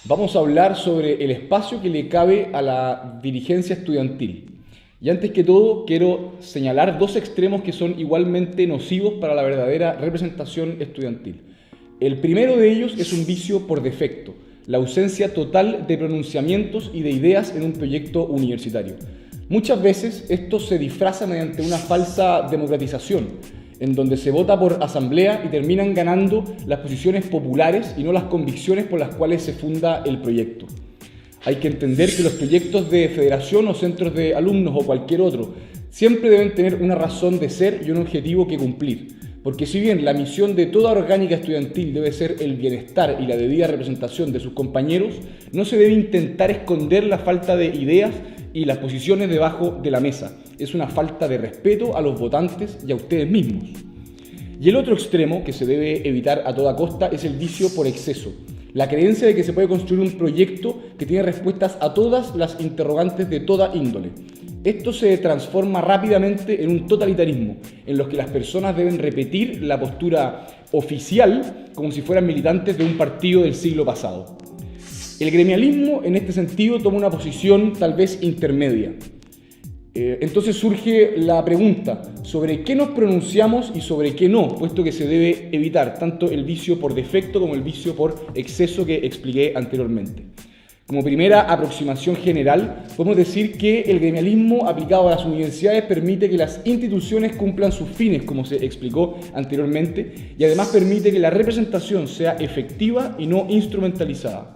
Vamos a hablar sobre el espacio que le cabe a la dirigencia estudiantil. Y antes que todo, quiero señalar dos extremos que son igualmente nocivos para la verdadera representación estudiantil. El primero de ellos es un vicio por defecto, la ausencia total de pronunciamientos y de ideas en un proyecto universitario. Muchas veces esto se disfraza mediante una falsa democratización, en donde se vota por asamblea y terminan ganando las posiciones populares y no las convicciones por las cuales se funda el proyecto. Hay que entender que los proyectos de federación o centros de alumnos o cualquier otro siempre deben tener una razón de ser y un objetivo que cumplir. Porque si bien la misión de toda orgánica estudiantil debe ser el bienestar y la debida representación de sus compañeros, no se debe intentar esconder la falta de ideas y las posiciones debajo de la mesa. Es una falta de respeto a los votantes y a ustedes mismos. Y el otro extremo que se debe evitar a toda costa es el vicio por exceso. La creencia de que se puede construir un proyecto que tiene respuestas a todas las interrogantes de toda índole. Esto se transforma rápidamente en un totalitarismo, en los que las personas deben repetir la postura oficial como si fueran militantes de un partido del siglo pasado. El gremialismo, en este sentido, toma una posición tal vez intermedia. Entonces surge la pregunta sobre qué nos pronunciamos y sobre qué no, puesto que se debe evitar tanto el vicio por defecto como el vicio por exceso que expliqué anteriormente. Como primera aproximación general, podemos decir que el gremialismo aplicado a las universidades permite que las instituciones cumplan sus fines, como se explicó anteriormente, y además permite que la representación sea efectiva y no instrumentalizada.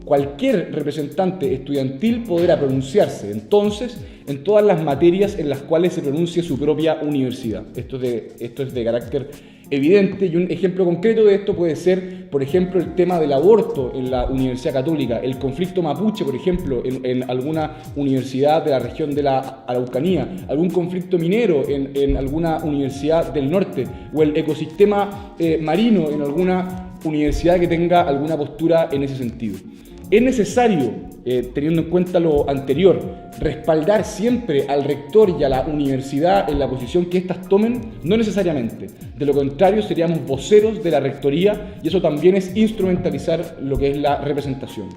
Cualquier representante estudiantil podrá pronunciarse, entonces, en todas las materias en las cuales se pronuncie su propia universidad. Esto es de carácter evidente, y un ejemplo concreto de esto puede ser, por ejemplo, el tema del aborto en la Universidad Católica, el conflicto mapuche, por ejemplo, en alguna universidad de la región de la Araucanía, algún conflicto minero en alguna universidad del norte, o el ecosistema marino en alguna universidad que tenga alguna postura en ese sentido. Es necesario, teniendo en cuenta lo anterior, respaldar siempre al rector y a la universidad en la posición que éstas tomen, no necesariamente. De lo contrario, seríamos voceros de la rectoría y eso también es instrumentalizar lo que es la representación.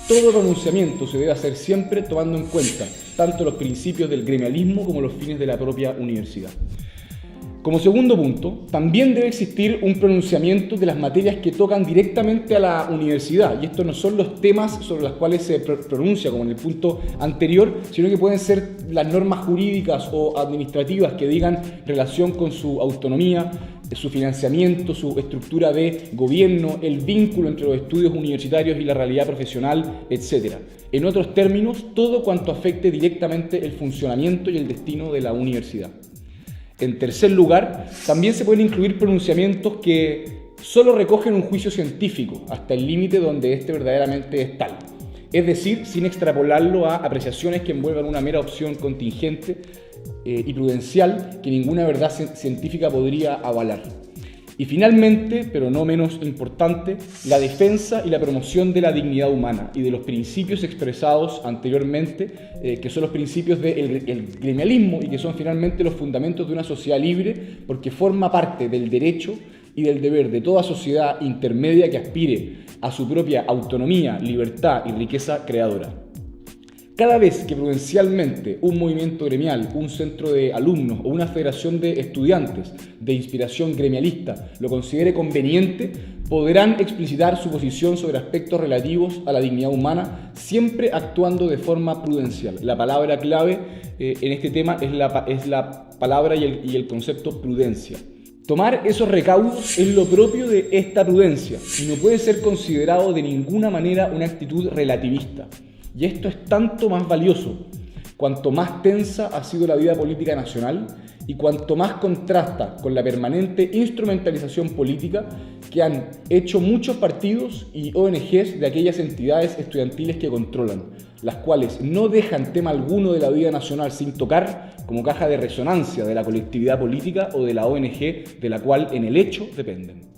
Todo pronunciamiento se debe hacer siempre tomando en cuenta tanto los principios del gremialismo como los fines de la propia universidad. Como segundo punto, también debe existir un pronunciamiento de las materias que tocan directamente a la universidad, y estos no son los temas sobre los cuales se pronuncia, como en el punto anterior, sino que pueden ser las normas jurídicas o administrativas que digan relación con su autonomía, su financiamiento, su estructura de gobierno, el vínculo entre los estudios universitarios y la realidad profesional, etc. En otros términos, todo cuanto afecte directamente el funcionamiento y el destino de la universidad. En tercer lugar, también se pueden incluir pronunciamientos que solo recogen un juicio científico, hasta el límite donde éste verdaderamente es tal. Es decir, sin extrapolarlo a apreciaciones que envuelvan una mera opción contingente y prudencial que ninguna verdad científica podría avalar. Y finalmente, pero no menos importante, la defensa y la promoción de la dignidad humana y de los principios expresados anteriormente, que son los principios del gremialismo y que son finalmente los fundamentos de una sociedad libre, porque forma parte del derecho y del deber de toda sociedad intermedia que aspire a su propia autonomía, libertad y riqueza creadora. Cada vez que prudencialmente un movimiento gremial, un centro de alumnos o una federación de estudiantes de inspiración gremialista lo considere conveniente, podrán explicitar su posición sobre aspectos relativos a la dignidad humana, siempre actuando de forma prudencial. La palabra clave en este tema es la palabra y el concepto prudencia. Tomar esos recaudos es lo propio de esta prudencia y no puede ser considerado de ninguna manera una actitud relativista. Y esto es tanto más valioso cuanto más tensa ha sido la vida política nacional y cuanto más contrasta con la permanente instrumentalización política que han hecho muchos partidos y ONGs de aquellas entidades estudiantiles que controlan, las cuales no dejan tema alguno de la vida nacional sin tocar como caja de resonancia de la colectividad política o de la ONG de la cual en el hecho dependen.